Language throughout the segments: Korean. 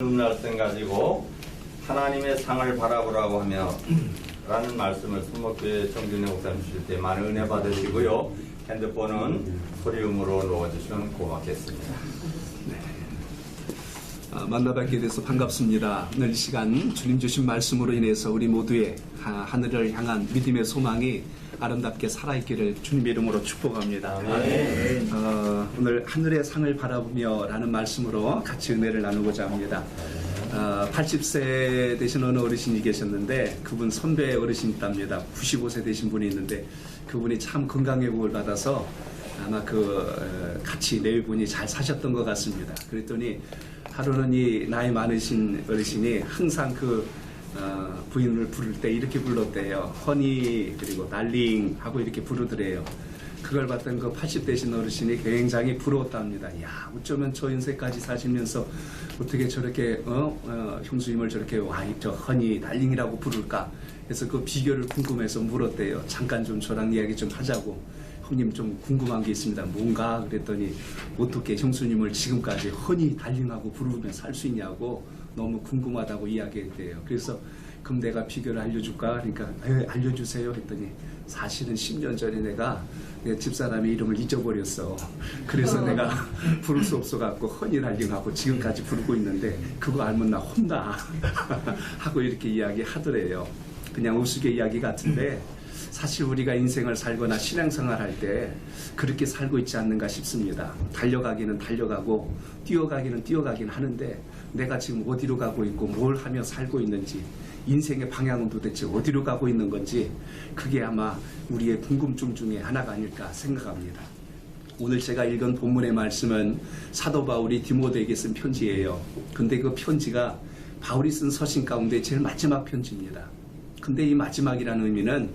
말씀 가지고 하나님의 상을 바라보라고 하며 라는 말씀을 수목교회 정준혜 목사님 주실 때 많은 은혜 받으시고요. 핸드폰은 소리음으로 놓아주시면 고맙겠습니다. 만나 뵙게 돼서 반갑습니다. 오늘 이 시간 주님 주신 말씀으로 인해서 우리 모두의 하늘을 향한 믿음의 소망이 아름답게 살아있기를 주님의 이름으로 축복합니다. 오늘 하늘의 상을 바라보며 라는 말씀으로 같이 은혜를 나누고자 합니다. 80세 되신 어느 어르신이 계셨는데 그분 선배 어르신이답니다. 95세 되신 분이 있는데 그분이 참 건강회복을 받아서 아마 같이 네 분이 잘 사셨던 것 같습니다. 그랬더니 하루는 이 나이 많으신 어르신이 항상 부인을 부를 때 이렇게 불렀대요. 허니 그리고 달링 하고 이렇게 부르더래요. 그걸 봤던 80대신 어르신이 굉장히 부러웠답니다. 야, 어쩌면 저 인생까지 사시면서 어떻게 저렇게 형수님을 저렇게 저 허니 달링이라고 부를까 해서 그 비결을 궁금해서 물었대요. 잠깐 좀 저랑 이야기 좀 하자고. 형님 좀 궁금한 게 있습니다. 뭔가 그랬더니 어떻게 형수님을 지금까지 허니 달링하고 부르면 살 수 있냐고 너무 궁금하다고 이야기했대요. 그래서 그럼 내가 비결을 알려줄까? 그러니까 알려주세요 했더니 사실은 10년 전에 내가 집사람의 이름을 잊어버렸어. 그래서 내가 부를 수 없어갖고 허니 달링하고 지금까지 부르고 있는데 그거 알면 나 혼나 하고 이렇게 이야기하더래요. 그냥 우스개 이야기 같은데 사실 우리가 인생을 살거나 신앙생활 할 때 그렇게 살고 있지 않는가 싶습니다. 달려가기는 달려가고 뛰어가기는 뛰어가긴 하는데 내가 지금 어디로 가고 있고 뭘 하며 살고 있는지 인생의 방향은 도대체 어디로 가고 있는 건지 그게 아마 우리의 궁금증 중에 하나가 아닐까 생각합니다. 오늘 제가 읽은 본문의 말씀은 사도 바울이 디모데에게 쓴 편지예요. 근데 그 편지가 바울이 쓴 서신 가운데 제일 마지막 편지입니다. 근데 이 마지막이라는 의미는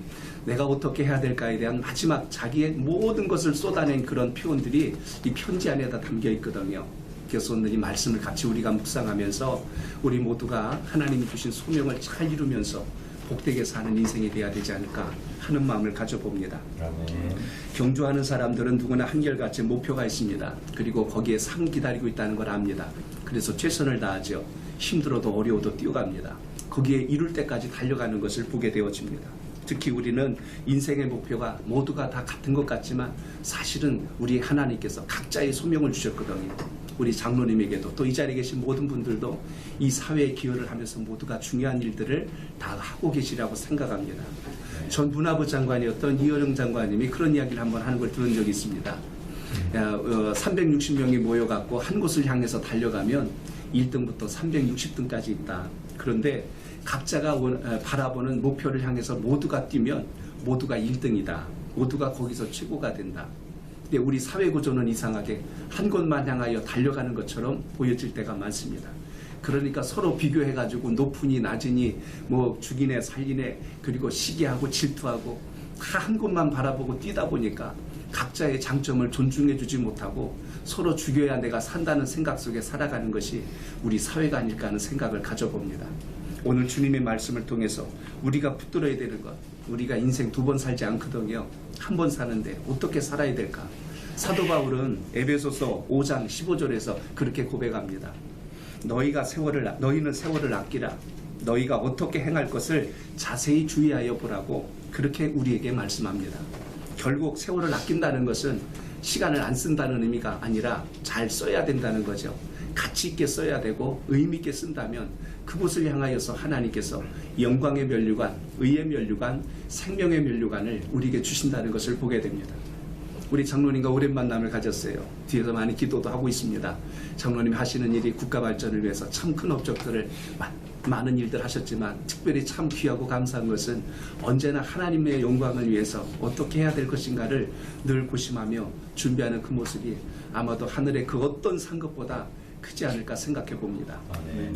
내가 어떻게 해야 될까에 대한 마지막 자기의 모든 것을 쏟아낸 그런 표현들이 이 편지 안에다 담겨 있거든요. 그래서 오늘 이 말씀을 같이 우리가 묵상하면서 우리 모두가 하나님이 주신 소명을 잘 이루면서 복되게 사는 인생이 되어야 되지 않을까 하는 마음을 가져봅니다. 경주하는 사람들은 누구나 한결같이 목표가 있습니다. 그리고 거기에 상 기다리고 있다는 걸 압니다. 그래서 최선을 다하죠. 힘들어도 어려워도 뛰어갑니다. 거기에 이룰 때까지 달려가는 것을 보게 되어집니다. 특히 우리는 인생의 목표가 모두가 다 같은 것 같지만 사실은 우리 하나님께서 각자의 소명을 주셨거든요. 우리 장로님에게도 또 이 자리에 계신 모든 분들도 이 사회에 기여를 하면서 모두가 중요한 일들을 다 하고 계시라고 생각합니다. 전 문화부 장관이었던 이어령 장관님이 그런 이야기를 한번 하는 걸 들은 적이 있습니다. 360명이 모여갖고 한 곳을 향해서 달려가면 1등부터 360등까지 있다. 그런데 각자가 바라보는 목표를 향해서 모두가 뛰면 모두가 1등이다. 모두가 거기서 최고가 된다. 근데 우리 사회 구조는 이상하게 한 곳만 향하여 달려가는 것처럼 보여질 때가 많습니다. 그러니까 서로 비교해가지고 높으니 낮으니 뭐 죽이네 살리네 그리고 시기하고 질투하고 다 한 곳만 바라보고 뛰다 보니까 각자의 장점을 존중해주지 못하고 서로 죽여야 내가 산다는 생각 속에 살아가는 것이 우리 사회가 아닐까 하는 생각을 가져봅니다. 오늘 주님의 말씀을 통해서 우리가 붙들어야 되는 것, 우리가 인생 2번 살지 않거든요. 한 번 사는데 어떻게 살아야 될까? 사도 바울은 에베소서 5장 15절에서 그렇게 고백합니다. 너희는 세월을 아끼라. 너희가 어떻게 행할 것을 자세히 주의하여 보라고 그렇게 우리에게 말씀합니다. 결국 세월을 아낀다는 것은 시간을 안 쓴다는 의미가 아니라 잘 써야 된다는 거죠. 가치 있게 써야 되고 의미 있게 쓴다면 그곳을 향하여서 하나님께서 영광의 면류관, 의의 면류관, 생명의 면류관을 우리에게 주신다는 것을 보게 됩니다. 우리 장로님과 오랜 만남을 가졌어요. 뒤에서 많이 기도도 하고 있습니다. 장로님이 하시는 일이 국가 발전을 위해서 참 큰 업적들을 많은 일들 하셨지만 특별히 참 귀하고 감사한 것은 언제나 하나님의 영광을 위해서 어떻게 해야 될 것인가를 늘 고심하며 준비하는 그 모습이 아마도 하늘의 그 어떤 상급보다 크지 않을까 생각해 봅니다.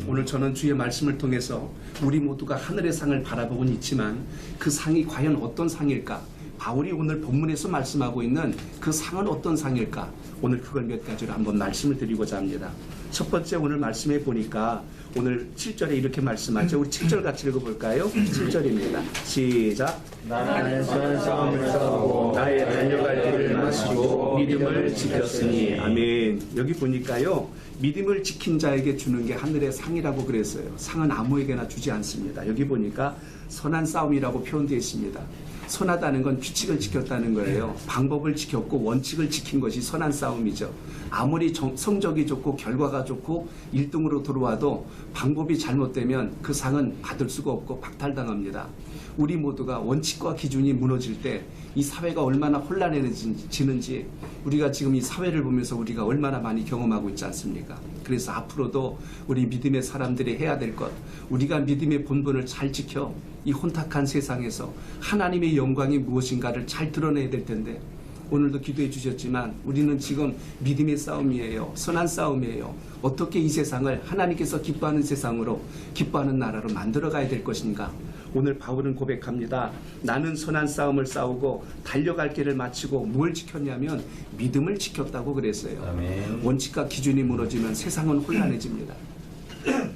오늘 저는 주의 말씀을 통해서 우리 모두가 하늘의 상을 바라보고는 있지만 그 상이 과연 어떤 상일까? 바울이 오늘 본문에서 말씀하고 있는 그 상은 어떤 상일까? 오늘 그걸 몇 가지로 한번 말씀을 드리고자 합니다. 첫 번째 오늘 말씀해 보니까 오늘 7절에 이렇게 말씀하죠. 우리 7절 같이 읽어볼까요? 7절입니다. 시작. 나는 선한 싸움을 싸우고 나의 달려갈 길을 마치고 믿음을 지켰으니. 아멘. 여기 보니까요. 믿음을 지킨 자에게 주는 게 하늘의 상이라고 그랬어요. 상은 아무에게나 주지 않습니다. 여기 보니까 선한 싸움이라고 표현되어 있습니다. 선하다는 건 규칙을 지켰다는 거예요. 방법을 지켰고 원칙을 지킨 것이 선한 싸움이죠. 아무리 성적이 좋고 결과가 좋고 1등으로 들어와도 방법이 잘못되면 그 상은 받을 수가 없고 박탈당합니다. 우리 모두가 원칙과 기준이 무너질 때 이 사회가 얼마나 혼란해지는지 우리가 지금 이 사회를 보면서 우리가 얼마나 많이 경험하고 있지 않습니까? 그래서 앞으로도 우리 믿음의 사람들이 해야 될 것, 우리가 믿음의 본분을 잘 지켜 이 혼탁한 세상에서 하나님의 영광이 무엇인가를 잘 드러내야 될 텐데, 오늘도 기도해 주셨지만 우리는 지금 믿음의 싸움이에요. 선한 싸움이에요. 어떻게 이 세상을 하나님께서 기뻐하는 세상으로, 기뻐하는 나라로 만들어 가야 될 것인가? 오늘 바울은 고백합니다. 나는 선한 싸움을 싸우고 달려갈 길을 마치고 뭘 지켰냐면 믿음을 지켰다고 그랬어요. 아멘. 원칙과 기준이 무너지면 세상은 혼란해집니다.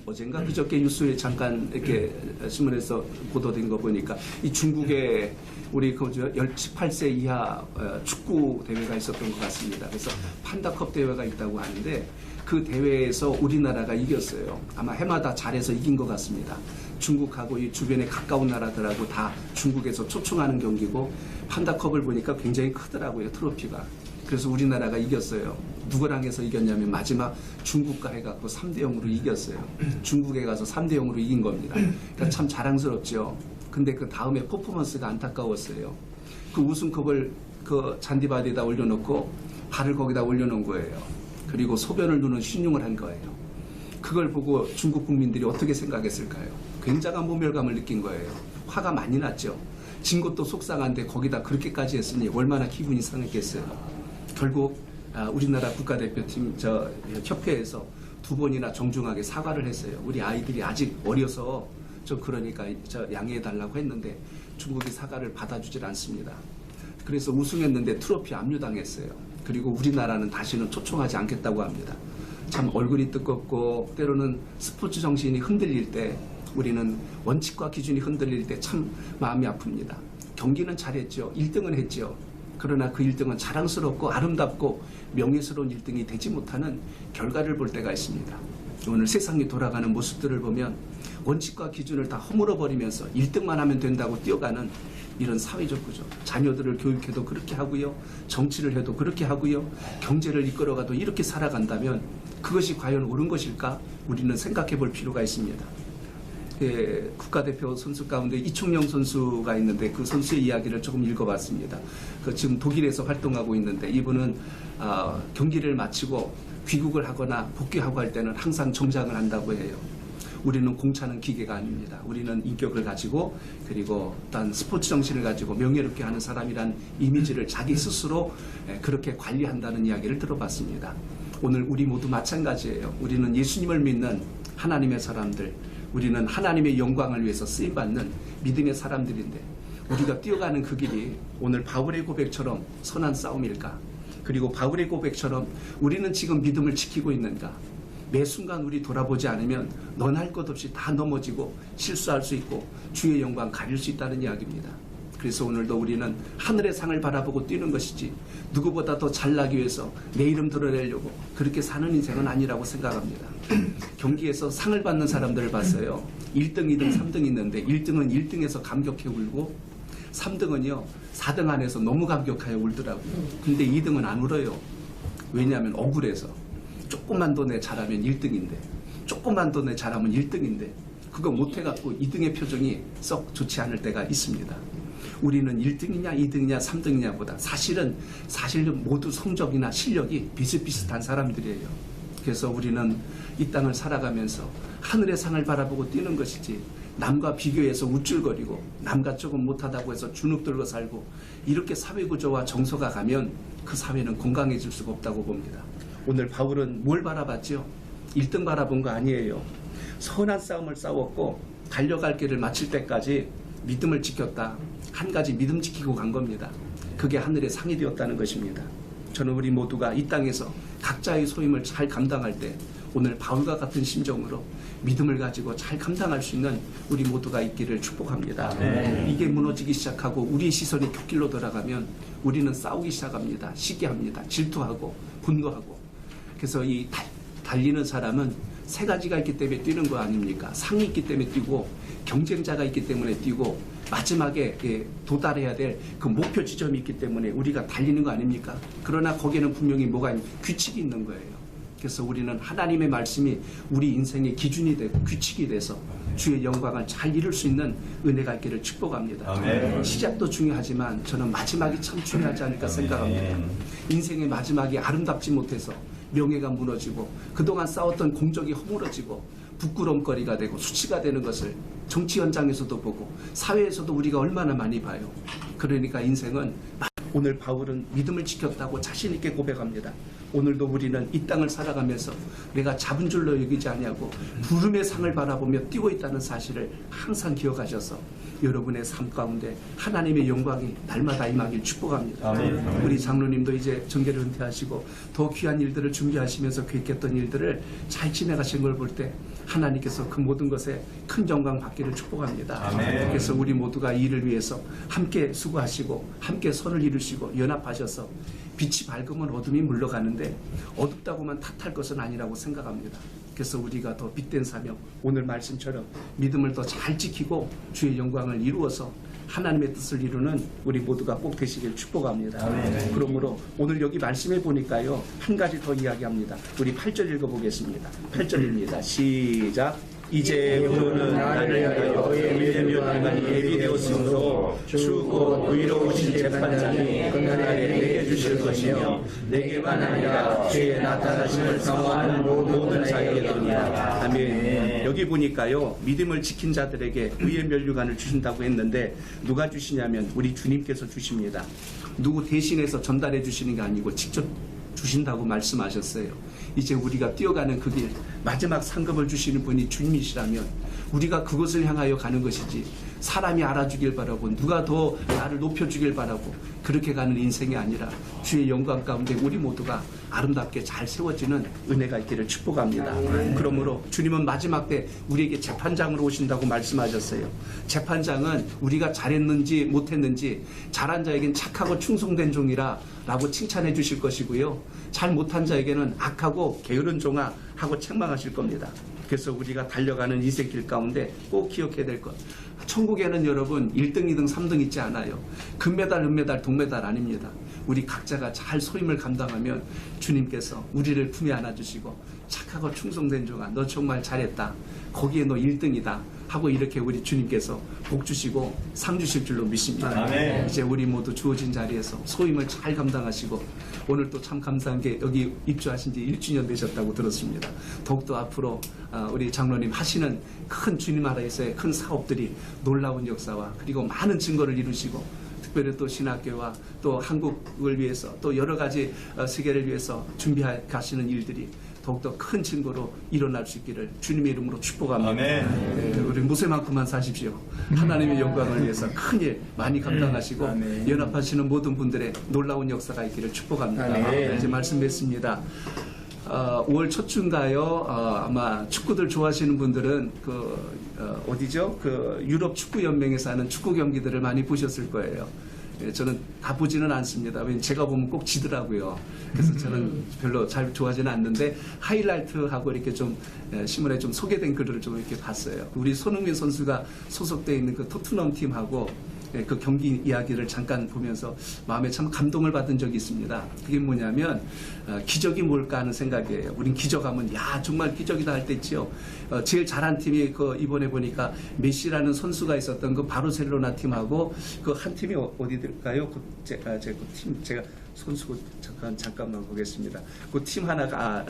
어젠가 그저께 뉴스에 잠깐 이렇게 신문에서 보도된 거 보니까 이 중국에 우리 그 18세 이하 축구 대회가 있었던 것 같습니다. 그래서 판다컵 대회가 있다고 하는데 그 대회에서 우리나라가 이겼어요. 아마 해마다 잘해서 이긴 것 같습니다. 중국하고 이 주변에 가까운 나라들하고 다 중국에서 초청하는 경기고 판다컵을 보니까 굉장히 크더라고요. 트로피가. 그래서 우리나라가 이겼어요. 누구랑 해서 이겼냐면 마지막 중국과 해갖고 3대0으로 이겼어요. 중국에 가서 3대0으로 이긴 겁니다. 그러니까 참 자랑스럽죠. 근데 그 다음에 퍼포먼스가 안타까웠어요. 그 우승컵을 그 잔디바디에다 올려놓고 발을 거기다 올려놓은 거예요. 그리고 소변을 누는 신용을 한 거예요. 그걸 보고 중국 국민들이 어떻게 생각했을까요? 굉장한 모멸감을 느낀 거예요. 화가 많이 났죠. 진 것도 속상한데 거기다 그렇게까지 했으니 얼마나 기분이 상했겠어요. 결국 우리나라 국가대표팀 협회에서 2번이나 정중하게 사과를 했어요. 우리 아이들이 아직 어려서 그러니까 양해해달라고 했는데 중국이 사과를 받아주질 않습니다. 그래서 우승했는데 트로피 압류당했어요. 그리고 우리나라는 다시는 초청하지 않겠다고 합니다. 참 얼굴이 뜨겁고 때로는 스포츠 정신이 흔들릴 때, 우리는 원칙과 기준이 흔들릴 때 참 마음이 아픕니다. 경기는 잘했죠. 1등은 했죠. 그러나 그 1등은 자랑스럽고 아름답고 명예스러운 1등이 되지 못하는 결과를 볼 때가 있습니다. 오늘 세상이 돌아가는 모습들을 보면 원칙과 기준을 다 허물어버리면서 1등만 하면 된다고 뛰어가는 이런 사회적 구조. 자녀들을 교육해도 그렇게 하고요. 정치를 해도 그렇게 하고요. 경제를 이끌어가도 이렇게 살아간다면 그것이 과연 옳은 것일까? 우리는 생각해 볼 필요가 있습니다. 국가대표 선수 가운데 이청용 선수가 있는데 그 선수의 이야기를 조금 읽어봤습니다. 지금 독일에서 활동하고 있는데 이분은 경기를 마치고 귀국을 하거나 복귀하고 할 때는 항상 정장을 한다고 해요. 우리는 공차는 기계가 아닙니다. 우리는 인격을 가지고 그리고 어떤 스포츠 정신을 가지고 명예롭게 하는 사람이란 이미지를 자기 스스로 그렇게 관리한다는 이야기를 들어봤습니다. 오늘 우리 모두 마찬가지예요. 우리는 예수님을 믿는 하나님의 사람들, 우리는 하나님의 영광을 위해서 쓰임받는 믿음의 사람들인데 우리가 뛰어가는 그 길이 오늘 바울의 고백처럼 선한 싸움일까? 그리고 바울의 고백처럼 우리는 지금 믿음을 지키고 있는가? 매 순간 우리 돌아보지 않으면 넌 할 것 없이 다 넘어지고 실수할 수 있고 주의 영광 가릴 수 있다는 이야기입니다. 그래서 오늘도 우리는 하늘의 상을 바라보고 뛰는 것이지 누구보다 더 잘나기 위해서 내 이름 드러내려고 그렇게 사는 인생은 아니라고 생각합니다. 경기에서 상을 받는 사람들을 봤어요. 1등, 2등, 3등 있는데 1등은 1등에서 감격해 울고 3등은요 4등 안에서 너무 감격하여 울더라고요. 근데 2등은 안 울어요. 왜냐하면 억울해서. 조금만 더 내 잘하면 1등인데 조금만 더 내 잘하면 1등인데 그거 못해갖고 2등의 표정이 썩 좋지 않을 때가 있습니다. 우리는 1등이냐 2등이냐 3등이냐 보다 사실은 모두 성적이나 실력이 비슷비슷한 사람들이에요. 그래서 우리는 이 땅을 살아가면서 하늘의 상을 바라보고 뛰는 것이지 남과 비교해서 우쭐거리고 남과 조금 못하다고 해서 주눅 들고 살고 이렇게 사회구조와 정서가 가면 그 사회는 건강해질 수가 없다고 봅니다. 오늘 바울은 뭘 바라봤죠? 1등 바라본 거 아니에요. 선한 싸움을 싸웠고 달려갈 길을 마칠 때까지 믿음을 지켰다. 한 가지 믿음 지키고 간 겁니다. 그게 하늘의 상이 되었다는 것입니다. 저는 우리 모두가 이 땅에서 각자의 소임을 잘 감당할 때 오늘 바울과 같은 심정으로 믿음을 가지고 잘 감당할 수 있는 우리 모두가 있기를 축복합니다. 이게 무너지기 시작하고 우리의 시선이 곁길로 돌아가면 우리는 싸우기 시작합니다. 시기합니다. 질투하고 분노하고. 그래서 이 달리는 사람은 세 가지가 있기 때문에 뛰는 거 아닙니까? 상이 있기 때문에 뛰고 경쟁자가 있기 때문에 뛰고 마지막에 도달해야 될 그 목표 지점이 있기 때문에 우리가 달리는 거 아닙니까? 그러나 거기에는 분명히 뭐가 규칙이 있는 거예요. 그래서 우리는 하나님의 말씀이 우리 인생의 기준이 되고 규칙이 돼서 주의 영광을 잘 이룰 수 있는 은혜가 있기를 축복합니다. 아멘. 시작도 중요하지만 저는 마지막이 참 중요하지 않을까 생각합니다. 인생의 마지막이 아름답지 못해서 명예가 무너지고 그동안 싸웠던 공적이 허물어지고 부끄러움거리가 되고 수치가 되는 것을 정치 현장에서도 보고 사회에서도 우리가 얼마나 많이 봐요. 그러니까 인생은 오늘 바울은 믿음을 지켰다고 자신 있게 고백합니다. 오늘도 우리는 이 땅을 살아가면서 내가 잡은 줄로 여기지 아니하고 부름의 상을 바라보며 뛰고 있다는 사실을 항상 기억하셔서 여러분의 삶 가운데 하나님의 영광이 날마다 임하길 축복합니다. 아멘. 우리 장로님도 이제 정계를 은퇴하시고 더 귀한 일들을 준비하시면서 계획했던 일들을 잘 진행하신 걸 볼 때 하나님께서 그 모든 것에 큰 영광 받기를 축복합니다. 아멘. 그래서 우리 모두가 이 일을 위해서 함께 수고하시고 함께 선을 이루시고 연합하셔서 빛이 밝으면 어둠이 물러가는데 어둡다고만 탓할 것은 아니라고 생각합니다. 그래서 우리가 더 빛된 사명, 오늘 말씀처럼 믿음을 더 잘 지키고 주의 영광을 이루어서 하나님의 뜻을 이루는 우리 모두가 꼭 되시길 축복합니다. 아멘. 그러므로 오늘 여기 말씀해 보니까요, 한 가지 더 이야기합니다. 우리 8절 읽어보겠습니다. 8절입니다. 시작. 이제 그는 나를 위하여 너의 멸망이 예비되었으므로 주 곧 의로우신 재판장이 그날에 내게 주실 것이며 내게만 아니라 주의 나타나심을 사모하는 모든 자에게도니라. 아멘. 여기 보니까요, 믿음을 지킨 자들에게 의의 면류관을 주신다고 했는데 누가 주시냐면 우리 주님께서 주십니다. 누구 대신해서 전달해 주시는 게 아니고 직접 주신다고 말씀하셨어요. 이제 우리가 뛰어가는 그 길, 마지막 상급을 주시는 분이 주님이시라면 우리가 그것을 향하여 가는 것이지 사람이 알아주길 바라고 누가 더 나를 높여주길 바라고 그렇게 가는 인생이 아니라 주의 영광 가운데 우리 모두가 아름답게 잘 세워지는 은혜가 있기를 축복합니다. 그러므로 주님은 마지막 때 우리에게 재판장으로 오신다고 말씀하셨어요. 재판장은 우리가 잘했는지 못했는지 잘한 자에겐 착하고 충성된 종이라 라고 칭찬해 주실 것이고요. 잘 못한 자에게는 악하고 게으른 종아 하고 책망하실 겁니다. 그래서 우리가 달려가는 인생 길 가운데 꼭 기억해야 될 것. 천국에는 여러분 1등, 2등, 3등 있지 않아요. 금메달, 은메달, 동메달 아닙니다. 우리 각자가 잘 소임을 감당하면 주님께서 우리를 품에 안아주시고 착하고 충성된 종아 너 정말 잘했다. 거기에 너 1등이다. 하고 이렇게 우리 주님께서 복 주시고 상 주실 줄로 믿습니다. 아멘. 이제 우리 모두 주어진 자리에서 소임을 잘 감당하시고 오늘 또 참 감사한 게 여기 입주하신 지 1주년 되셨다고 들었습니다. 더욱더 앞으로 우리 장로님 하시는 큰 주님 나라에서의 큰 사업들이 놀라운 역사와 그리고 많은 증거를 이루시고 특별히 또 신학교와 또 한국을 위해서 또 여러 가지 세계를 위해서 준비하시는 일들이 더욱더 큰 증거로 일어날 수 있기를 주님의 이름으로 축복합니다. 아멘. 네, 우리 모세만큼만 사십시오. 하나님의 영광을 위해서 큰일 많이 감당하시고 아멘. 연합하시는 모든 분들의 놀라운 역사가 있기를 축복합니다. 아멘. 이제 말씀 맺습니다. 5월 첫 주인가요? 아마 축구들 좋아하시는 분들은 어디죠? 그 유럽 축구 연맹에서 하는 축구 경기들을 많이 보셨을 거예요. 예, 저는 다 보지는 않습니다. 왜냐면 제가 보면 꼭 지더라고요. 그래서 저는 별로 잘 좋아하지는 않는데 하이라이트하고 이렇게 좀 신문에 좀 소개된 글을 좀 이렇게 봤어요. 우리 손흥민 선수가 소속되어 있는 그 토트넘 팀하고 그 경기 이야기를 잠깐 보면서 마음에 참 감동을 받은 적이 있습니다. 그게 뭐냐면 기적이 뭘까 하는 생각이에요. 우린 기적하면 야 정말 기적이다 할 때 있지요. 제일 잘한 팀이 이번에 보니까 메시라는 선수가 있었던 그 바르셀로나 팀하고 그 한 팀이 어디일까요? 제가 선수 잠깐만 보겠습니다. 그 팀 하나가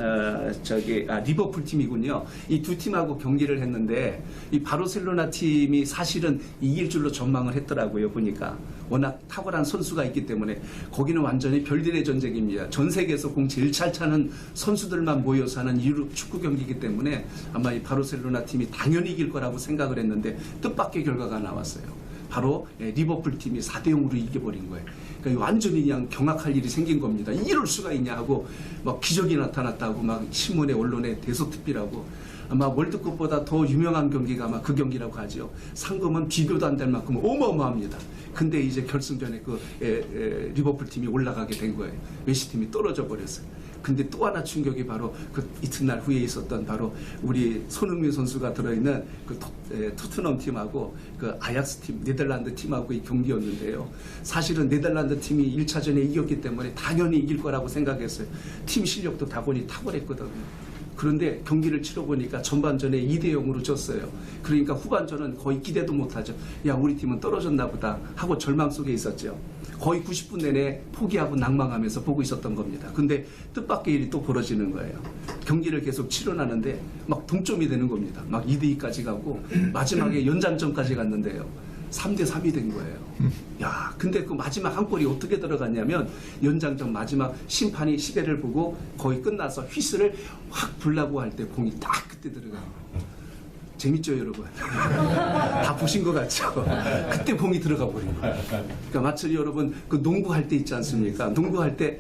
리버풀 팀이군요. 이 두 팀하고 경기를 했는데 이 바르셀로나 팀이 사실은 이길 줄로 전망을 했더라고요. 보니까 워낙 탁월한 선수가 있기 때문에 거기는 완전히 별들의 전쟁입니다. 전 세계에서 공 제일 잘 차는 선수들만 모여서 하는 유럽 축구 경기이기 때문에 아마 이 바르셀로나 팀이 당연히 이길 거라고 생각을 했는데 뜻밖의 결과가 나왔어요. 바로 리버풀 팀이 4대0으로 이겨버린 거예요. 그러니까 완전히 그냥 경악할 일이 생긴 겁니다. 이럴 수가 있냐 하고 막 기적이 나타났다고 막 신문에 언론에 대소특필하고 아마 월드컵보다 더 유명한 경기가 아마 그 경기라고 하죠. 상금은 비교도 안 될 만큼 어마어마합니다. 근데 이제 결승전에 리버풀 팀이 올라가게 된 거예요. 메시 팀이 떨어져 버렸어요. 근데 또 하나 충격이 바로 그 이튿날 후에 있었던 바로 우리 손흥민 선수가 들어있는 그 토트넘 팀하고 그 아약스 팀, 네덜란드 팀하고의 경기였는데요. 사실은 네덜란드 팀이 1차전에 이겼기 때문에 당연히 이길 거라고 생각했어요. 팀 실력도 다분히 탁월했거든요. 그런데 경기를 치러보니까 전반전에 2대0으로 졌어요. 그러니까 후반전은 거의 기대도 못하죠. 야, 우리 팀은 떨어졌나 보다 하고 절망 속에 있었죠. 거의 90분 내내 포기하고 낭망하면서 보고 있었던 겁니다. 근데 뜻밖의 일이 또 벌어지는 거예요. 경기를 계속 치러나는데 막 동점이 되는 겁니다. 막 2대2까지 가고 마지막에 연장전까지 갔는데요. 3대3이 된 거예요. 야, 근데 그 마지막 한 골이 어떻게 들어갔냐면 연장전 마지막 심판이 시계를 보고 거의 끝나서 휘슬을 확 불라고 할 때 공이 딱 그때 들어가요. 재밌죠, 여러분? 다 보신 것 같죠? 그때 공이 들어가 버린 거예요. 그러니까 마치 여러분 그 농구할 때 있지 않습니까? 농구할 때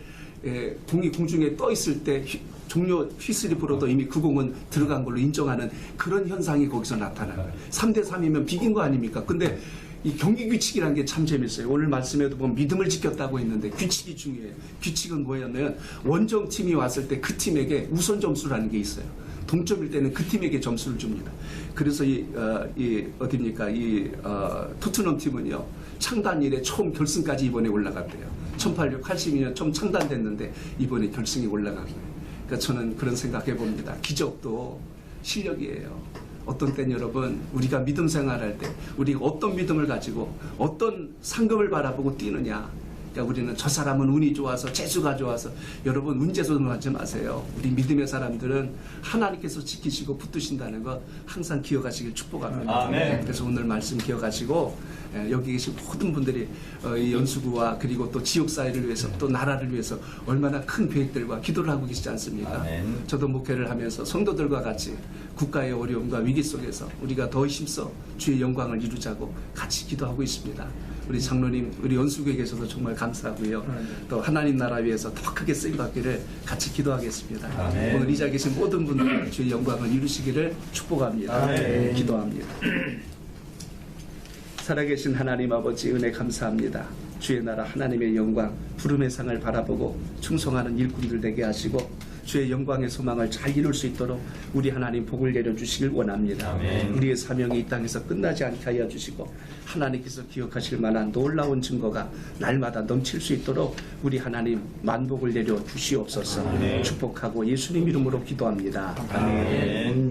공이 공중에 떠 있을 때 종료 휘슬이 불어도 이미 그 공은 들어간 걸로 인정하는 그런 현상이 거기서 나타나요. 3대3이면 비긴 거 아닙니까? 근데 이 경기 규칙이라는 게 참 재밌어요. 오늘 말씀에도 보면 믿음을 지켰다고 했는데 규칙이 중요해요. 규칙은 뭐였냐면 원정팀이 왔을 때 그 팀에게 우선 점수라는 게 있어요. 동점일 때는 그 팀에게 점수를 줍니다. 그래서 토트넘 팀은요, 창단 이래 처음 결승까지 이번에 올라갔대요. 1882년 처음 창단됐는데 이번에 결승에 올라간 거예요. 그러니까 저는 그런 생각해 봅니다. 기적도 실력이에요. 어떤 때는 여러분, 우리가 믿음 생활할 때 우리가 어떤 믿음을 가지고 어떤 상급을 바라보고 뛰느냐. 그러니까 우리는 저 사람은 운이 좋아서 재주가 좋아서, 여러분 운재소는 하지 마세요. 우리 믿음의 사람들은 하나님께서 지키시고 붙드신다는 거 항상 기억하시길 축복합니다. 아멘. 그래서 오늘 말씀 기억하시고 여기 계신 모든 분들이 이 연수구와 그리고 또 지역사회를 위해서 또 나라를 위해서 얼마나 큰 계획들과 기도를 하고 계시지 않습니까? 아멘. 저도 목회를 하면서 성도들과 같이 국가의 어려움과 위기 속에서 우리가 더 힘써 주의 영광을 이루자고 같이 기도하고 있습니다. 우리 장로님, 우리 연수교회에서도 정말 감사하고요. 또 하나님 나라 위해서 더 크게 쓰임받기를 같이 기도하겠습니다. 아멘. 오늘 이 자리에 계신 모든 분들 주의 영광을 이루시기를 축복합니다. 아멘. 기도합니다. 살아계신 하나님 아버지, 은혜 감사합니다. 주의 나라 하나님의 영광, 부름의 상을 바라보고 충성하는 일꾼들 되게 하시고 주의 영광의 소망을 잘 이룰 수 있도록 우리 하나님 복을 내려주시길 원합니다. 아멘. 우리의 사명이 이 땅에서 끝나지 않게 하여 주시고 하나님께서 기억하실 만한 놀라운 증거가 날마다 넘칠 수 있도록 우리 하나님 만복을 내려 주시옵소서. 아멘. 축복하고 예수님 이름으로 기도합니다. 아멘.